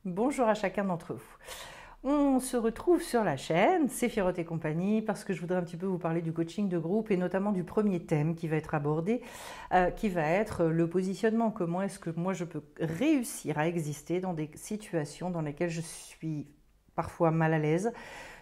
Bonjour à chacun d'entre vous. On se retrouve sur la chaîne Séphiroth et compagnie parce que je voudrais un petit peu vous parler du coaching de groupe et notamment du premier thème qui va être abordé, qui va être le positionnement. Comment est-ce que moi je peux réussir à exister dans des situations dans lesquelles je suis parfois mal à l'aise,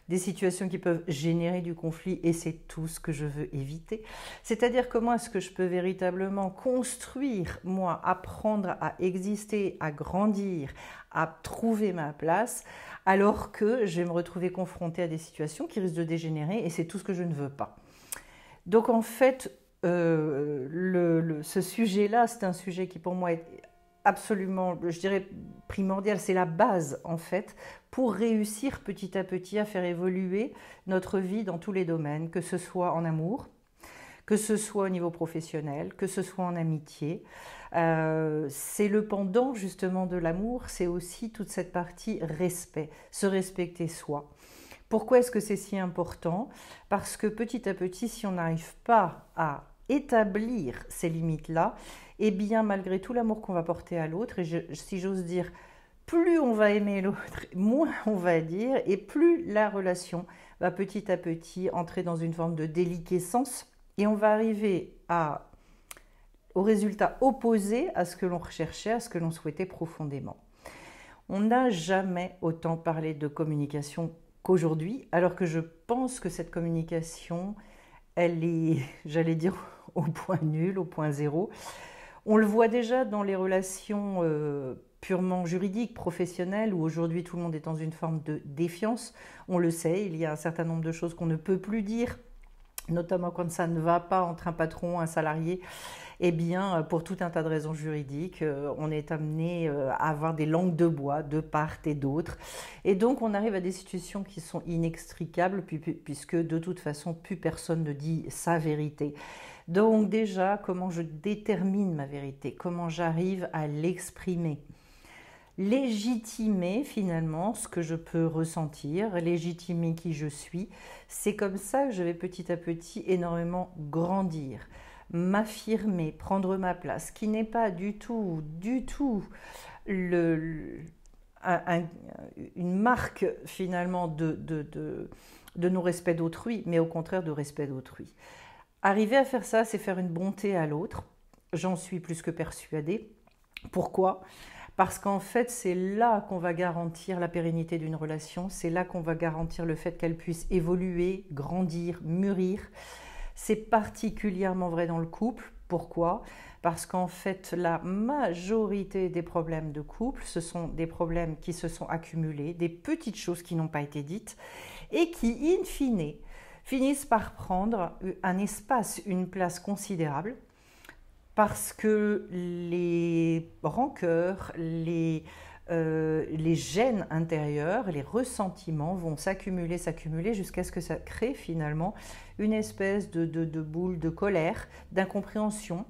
des situations qui peuvent générer du conflit et c'est tout ce que je veux éviter. C'est-à-dire comment est-ce que je peux véritablement construire, moi, apprendre à exister, à grandir, à trouver ma place, alors que je vais me retrouver confrontée à des situations qui risquent de dégénérer et c'est tout ce que je ne veux pas. Donc en fait, ce sujet-là, c'est un sujet qui pour moi est absolument, je dirais, primordial. C'est la base en fait pour réussir petit à petit à faire évoluer notre vie dans tous les domaines, que ce soit en amour, que ce soit au niveau professionnel, que ce soit en amitié. C'est le pendant justement de l'amour, c'est aussi toute cette partie respect, se respecter soi. Pourquoi est-ce que c'est si important? Parce que petit à petit, si on n'arrive pas à établir ces limites-là, eh bien malgré tout l'amour qu'on va porter à l'autre, et si j'ose dire, plus on va aimer l'autre, moins on va dire, et plus la relation va petit à petit entrer dans une forme de déliquescence, et on va arriver au résultat opposé à ce que l'on recherchait, à ce que l'on souhaitait profondément. On n'a jamais autant parlé de communication qu'aujourd'hui, alors que je pense que cette communication, elle est, j'allais dire, au point nul, au point zéro. On le voit déjà dans les relations purement juridiques, professionnelles, où aujourd'hui tout le monde est dans une forme de défiance. On le sait, il y a un certain nombre de choses qu'on ne peut plus dire, notamment quand ça ne va pas entre un patron et un salarié. Eh bien, pour tout un tas de raisons juridiques, on est amené à avoir des langues de bois de part et d'autre. Et donc, on arrive à des situations qui sont inextricables, puisque de toute façon, plus personne ne dit sa vérité. Donc déjà, comment je détermine ma vérité? Comment j'arrive à l'exprimer? Légitimer finalement ce que je peux ressentir, légitimer qui je suis, c'est comme ça que je vais petit à petit énormément grandir, m'affirmer, prendre ma place, qui n'est pas du tout le, un, une marque finalement de non-respect d'autrui, mais au contraire de respect d'autrui. Arriver à faire ça, c'est faire une bonté à l'autre, j'en suis plus que persuadée. Pourquoi? Parce qu'en fait, c'est là qu'on va garantir la pérennité d'une relation, c'est là qu'on va garantir le fait qu'elle puisse évoluer, grandir, mûrir. C'est particulièrement vrai dans le couple. Pourquoi? Parce qu'en fait, la majorité des problèmes de couple, ce sont des problèmes qui se sont accumulés, des petites choses qui n'ont pas été dites et qui, in fine, finissent par prendre un espace, une place considérable parce que les rancœurs, les gènes intérieures, les ressentiments vont s'accumuler jusqu'à ce que ça crée finalement une espèce de boule de colère, d'incompréhension,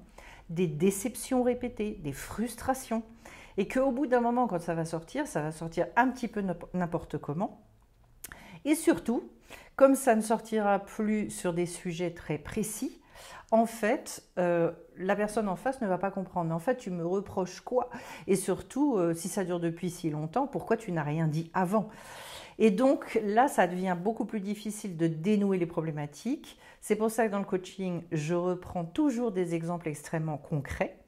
des déceptions répétées, des frustrations. Et qu'au bout d'un moment, quand ça va sortir un petit peu n'importe comment. Et surtout, comme ça ne sortira plus sur des sujets très précis, en fait, la personne en face ne va pas comprendre. Mais en fait, tu me reproches quoi? Et surtout, si ça dure depuis si longtemps, pourquoi tu n'as rien dit avant? Et donc là, ça devient beaucoup plus difficile de dénouer les problématiques. C'est pour ça que dans le coaching, je reprends toujours des exemples extrêmement concrets.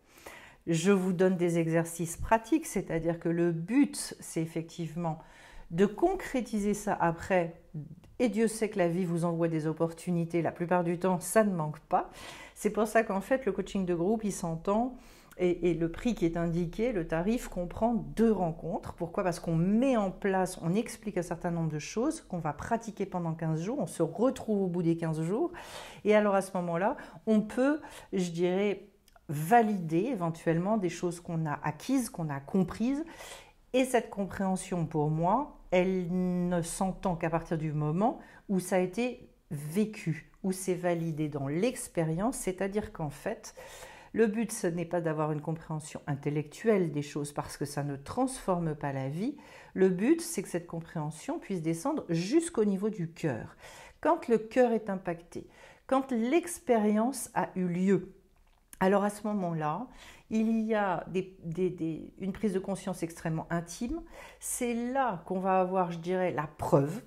Je vous donne des exercices pratiques, c'est-à-dire que le but, c'est effectivement de concrétiser ça après. Et Dieu sait que la vie vous envoie des opportunités, la plupart du temps, ça ne manque pas. C'est pour ça qu'en fait, le coaching de groupe, il s'entend, et le prix qui est indiqué, le tarif, comprend 2 rencontres. Pourquoi? Parce qu'on met en place, on explique un certain nombre de choses qu'on va pratiquer pendant 15 jours, on se retrouve au bout des 15 jours, et alors à ce moment-là, on peut, je dirais, valider éventuellement des choses qu'on a acquises, qu'on a comprises, et cette compréhension, pour moi, elle ne s'entend qu'à partir du moment où ça a été vécu, où c'est validé dans l'expérience, c'est-à-dire qu'en fait, le but, ce n'est pas d'avoir une compréhension intellectuelle des choses parce que ça ne transforme pas la vie. Le but, c'est que cette compréhension puisse descendre jusqu'au niveau du cœur. Quand le cœur est impacté, quand l'expérience a eu lieu, alors à ce moment-là, il y a une prise de conscience extrêmement intime. C'est là qu'on va avoir, je dirais, la preuve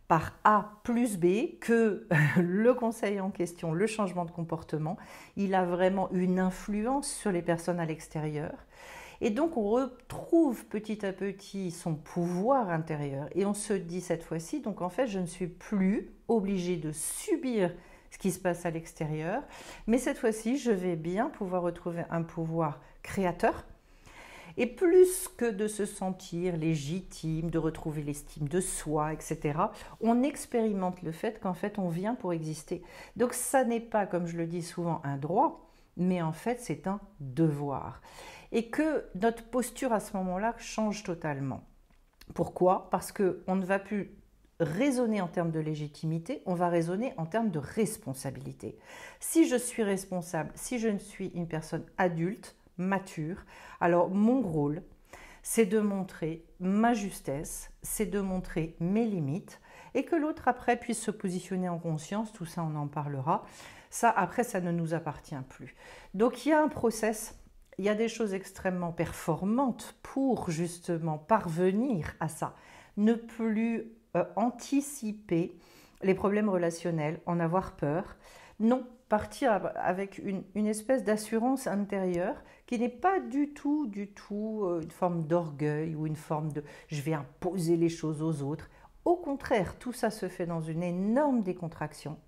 par A plus B que le conseil en question, le changement de comportement, il a vraiment une influence sur les personnes à l'extérieur. Et donc on retrouve petit à petit son pouvoir intérieur et on se dit cette fois-ci, donc en fait je ne suis plus obligée de subir ce qui se passe à l'extérieur, mais cette fois-ci je vais bien pouvoir retrouver un pouvoir créateur. Et plus que de se sentir légitime, de retrouver l'estime de soi, etc., on expérimente le fait qu'en fait on vient pour exister. Donc ça n'est pas, comme je le dis souvent, un droit, mais en fait c'est un devoir. Et que notre posture à ce moment-là change totalement. Pourquoi? Parce qu'on ne va plus raisonner en termes de légitimité, on va raisonner en termes de responsabilité. Si je suis responsable, si je suis une personne adulte, mature, alors mon rôle, c'est de montrer ma justesse, c'est de montrer mes limites et que l'autre après puisse se positionner en conscience, tout ça on en parlera. Ça après ça ne nous appartient plus. Donc il y a un process, il y a des choses extrêmement performantes pour justement parvenir à ça. Ne plus anticiper les problèmes relationnels, en avoir peur. Non, partir avec une espèce d'assurance intérieure qui n'est pas du tout une forme d'orgueil ou une forme de « je vais imposer les choses aux autres ». Au contraire, tout ça se fait dans une énorme décontraction.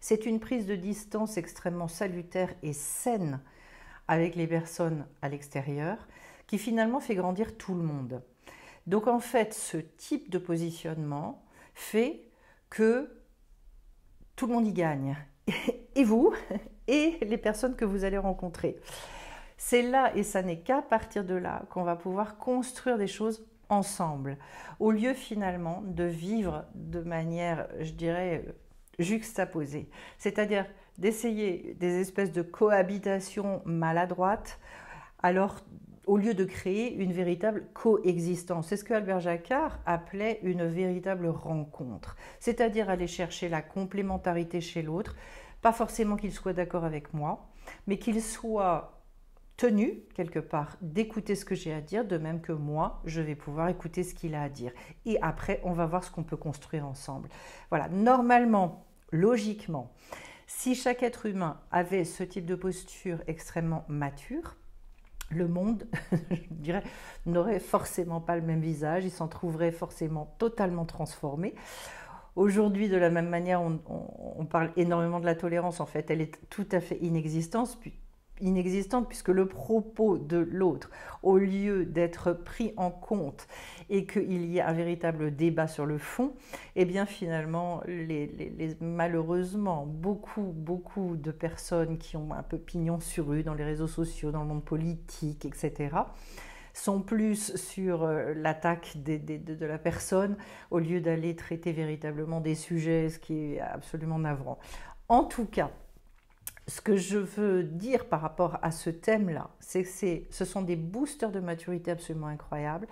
C'est une prise de distance extrêmement salutaire et saine avec les personnes à l'extérieur qui finalement fait grandir tout le monde. Donc en fait, ce type de positionnement fait que tout le monde y gagne. Et vous, et les personnes que vous allez rencontrer. C'est là, et ça n'est qu'à partir de là, qu'on va pouvoir construire des choses ensemble, au lieu finalement de vivre de manière, je dirais, juxtaposée. C'est-à-dire d'essayer des espèces de cohabitation maladroite, alors au lieu de créer une véritable coexistence. C'est ce que Albert Jacquard appelait une véritable rencontre, c'est-à-dire aller chercher la complémentarité chez l'autre, pas forcément qu'il soit d'accord avec moi, mais qu'il soit tenu, quelque part, d'écouter ce que j'ai à dire, de même que moi, je vais pouvoir écouter ce qu'il a à dire. Et après, on va voir ce qu'on peut construire ensemble. Voilà, normalement, logiquement, si chaque être humain avait ce type de posture extrêmement mature, le monde, je dirais, n'aurait forcément pas le même visage, il s'en trouverait forcément totalement transformé. Aujourd'hui, de la même manière, on parle énormément de la tolérance, en fait, elle est tout à fait inexistante puisque le propos de l'autre, au lieu d'être pris en compte et qu'il y ait un véritable débat sur le fond, eh bien finalement, malheureusement, beaucoup de personnes qui ont un peu pignon sur rue dans les réseaux sociaux, dans le monde politique, etc., sont plus sur l'attaque de la personne au lieu d'aller traiter véritablement des sujets, ce qui est absolument navrant. En tout cas, ce que je veux dire par rapport à ce thème-là, c'est que ce sont des boosters de maturité absolument incroyables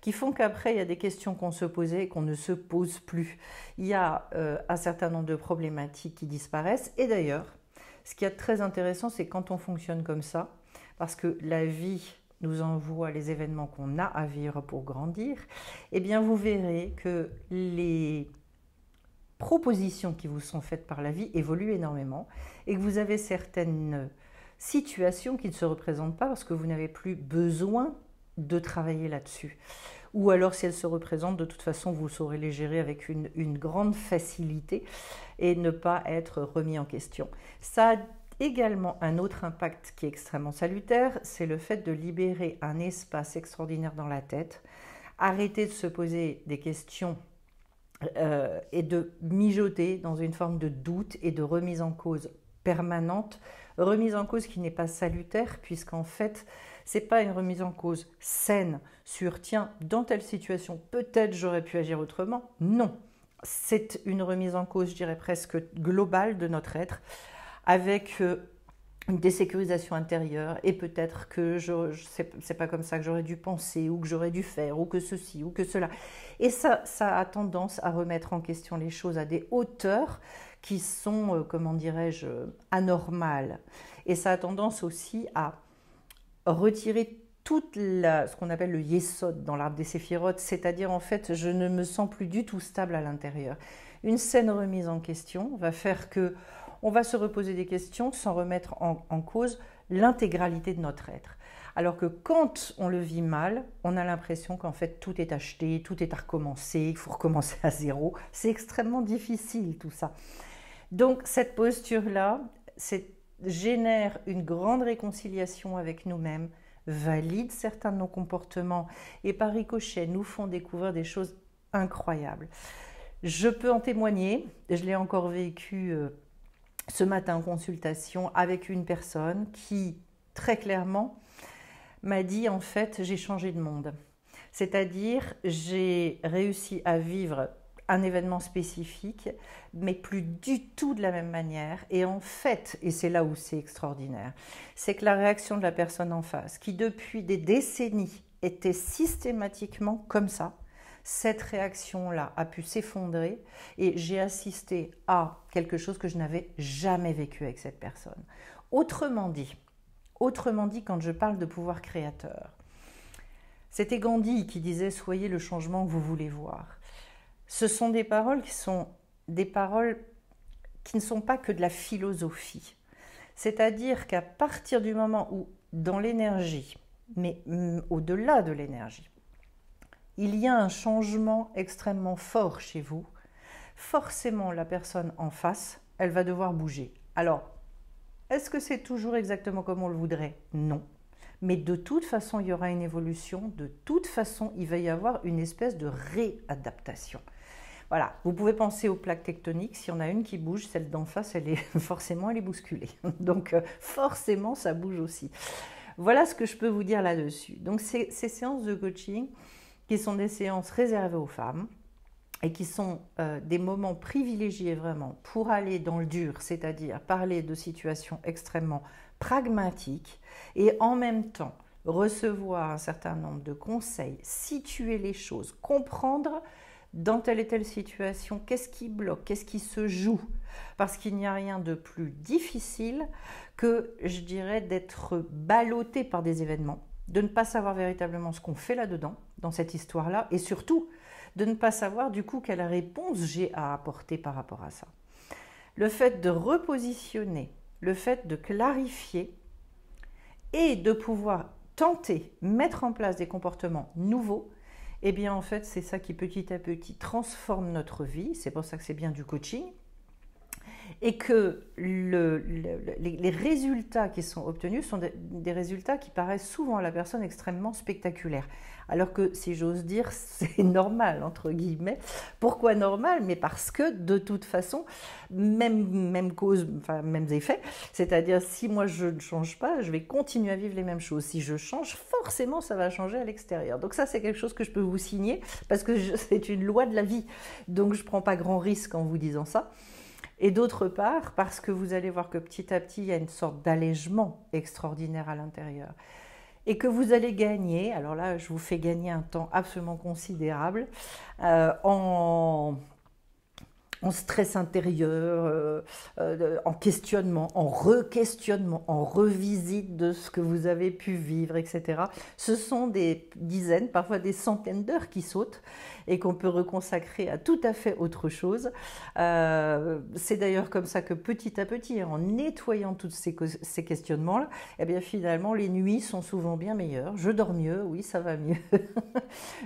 qui font qu'après, il y a des questions qu'on se posait et qu'on ne se pose plus. Il y a un certain nombre de problématiques qui disparaissent. Et d'ailleurs, ce qui est très intéressant, c'est quand on fonctionne comme ça, parce que la vie nous envoie les événements qu'on a à vivre pour grandir, eh bien vous verrez que les propositions qui vous sont faites par la vie évoluent énormément et que vous avez certaines situations qui ne se représentent pas parce que vous n'avez plus besoin de travailler là-dessus. Ou alors si elles se représentent, de toute façon vous saurez les gérer avec une grande facilité et ne pas être remis en question. Ça a également un autre impact qui est extrêmement salutaire, c'est le fait de libérer un espace extraordinaire dans la tête, arrêter de se poser des questions et de mijoter dans une forme de doute et de remise en cause permanente, remise en cause qui n'est pas salutaire puisqu'en fait c'est pas une remise en cause saine sur tiens dans telle situation peut-être j'aurais pu agir autrement, non, c'est une remise en cause je dirais presque globale de notre être avec une désécurisation intérieure et peut-être que c'est pas comme ça que j'aurais dû penser ou que j'aurais dû faire ou que ceci ou que cela. Et ça a tendance à remettre en question les choses à des hauteurs qui sont, comment dirais-je, anormales. Et ça a tendance aussi à retirer ce qu'on appelle le yesod dans l'arbre des séphirotes, c'est-à-dire en fait je ne me sens plus du tout stable à l'intérieur. Une saine remise en question va faire que on va se reposer des questions sans remettre en cause l'intégralité de notre être. Alors que quand on le vit mal, on a l'impression qu'en fait tout est acheté, tout est à recommencer, il faut recommencer à zéro. C'est extrêmement difficile tout ça. Donc cette posture-là génère une grande réconciliation avec nous-mêmes, valide certains de nos comportements et par ricochet nous font découvrir des choses incroyables. Je peux en témoigner, je l'ai encore vécu ce matin en consultation avec une personne qui très clairement m'a dit en fait j'ai changé de monde. C'est-à-dire j'ai réussi à vivre un événement spécifique, mais plus du tout de la même manière. Et en fait, et c'est là où c'est extraordinaire, c'est que la réaction de la personne en face, qui depuis des décennies était systématiquement comme ça, cette réaction-là a pu s'effondrer et j'ai assisté à quelque chose que je n'avais jamais vécu avec cette personne. Autrement dit, quand je parle de pouvoir créateur, c'était Gandhi qui disait « Soyez le changement que vous voulez voir ». Ce sont des paroles qui ne sont pas que de la philosophie. C'est-à-dire qu'à partir du moment où, dans l'énergie, mais au-delà de l'énergie, il y a un changement extrêmement fort chez vous, forcément la personne en face, elle va devoir bouger. Alors, est-ce que c'est toujours exactement comme on le voudrait? Non. Mais de toute façon, il y aura une évolution, de toute façon, il va y avoir une espèce de réadaptation. Voilà, vous pouvez penser aux plaques tectoniques, s'il y en a une qui bouge, celle d'en face, forcément, elle est bousculée. Donc, forcément, ça bouge aussi. Voilà ce que je peux vous dire là-dessus. Donc, ces séances de coaching, qui sont des séances réservées aux femmes, et qui sont des moments privilégiés vraiment pour aller dans le dur, c'est-à-dire parler de situations extrêmement pragmatiques, et en même temps, recevoir un certain nombre de conseils, situer les choses, comprendre dans telle et telle situation, qu'est-ce qui bloque, qu'est-ce qui se joue. Parce qu'il n'y a rien de plus difficile que, je dirais, d'être ballotté par des événements, de ne pas savoir véritablement ce qu'on fait là-dedans, dans cette histoire-là, et surtout, de ne pas savoir du coup quelle réponse j'ai à apporter par rapport à ça. Le fait de repositionner, le fait de clarifier et de pouvoir tenter, mettre en place des comportements nouveaux, eh bien en fait c'est ça qui petit à petit transforme notre vie, c'est pour ça que c'est bien du coaching, et que les résultats qui sont obtenus sont des résultats qui paraissent souvent à la personne extrêmement spectaculaires. Alors que, si j'ose dire, c'est normal, entre guillemets. Pourquoi normal? Mais parce que, de toute façon, même cause, enfin, mêmes effets. C'est-à-dire, si moi je ne change pas, je vais continuer à vivre les mêmes choses. Si je change, forcément, ça va changer à l'extérieur. Donc ça, c'est quelque chose que je peux vous signer, parce que c'est une loi de la vie. Donc je ne prends pas grand risque en vous disant ça. Et d'autre part, parce que vous allez voir que petit à petit, il y a une sorte d'allègement extraordinaire à l'intérieur. Et que vous allez gagner, alors là, je vous fais gagner un temps absolument considérable en stress intérieur, en questionnement, en re-questionnement, en revisite de ce que vous avez pu vivre, etc. Ce sont des dizaines, parfois des centaines d'heures qui sautent et qu'on peut reconsacrer à tout à fait autre chose. C'est d'ailleurs comme ça que petit à petit, en nettoyant tous ces questionnements-là, eh bien finalement, les nuits sont souvent bien meilleures. Je dors mieux, oui, ça va mieux.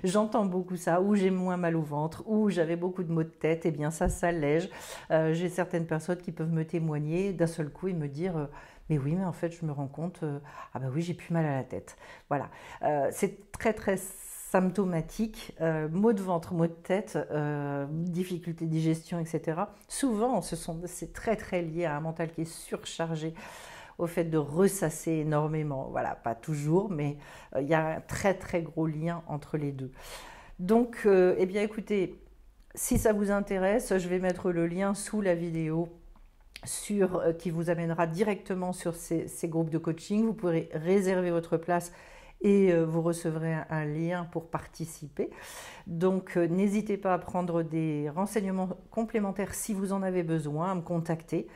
J'entends beaucoup ça, ou j'ai moins mal au ventre, ou j'avais beaucoup de maux de tête, eh bien ça s'allège. J'ai certaines personnes qui peuvent me témoigner d'un seul coup et me dire mais oui, mais en fait je me rends compte, ah bah oui, j'ai plus mal à la tête. Voilà, c'est très très symptomatique, maux de ventre, maux de tête, difficultés de digestion, etc. Souvent, c'est très très lié à un mental qui est surchargé, au fait de ressasser énormément. Voilà, pas toujours, mais il y a un très très gros lien entre les deux. Donc, eh bien écoutez, si ça vous intéresse, je vais mettre le lien sous la vidéo qui vous amènera directement sur ces groupes de coaching. Vous pourrez réserver votre place et vous recevrez un lien pour participer. Donc n'hésitez pas à prendre des renseignements complémentaires si vous en avez besoin, à me contacter.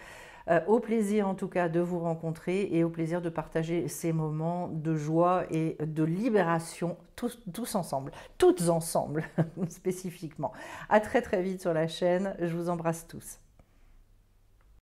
Au plaisir en tout cas de vous rencontrer et au plaisir de partager ces moments de joie et de libération tous ensemble, toutes ensemble spécifiquement. À très très vite sur la chaîne, je vous embrasse tous.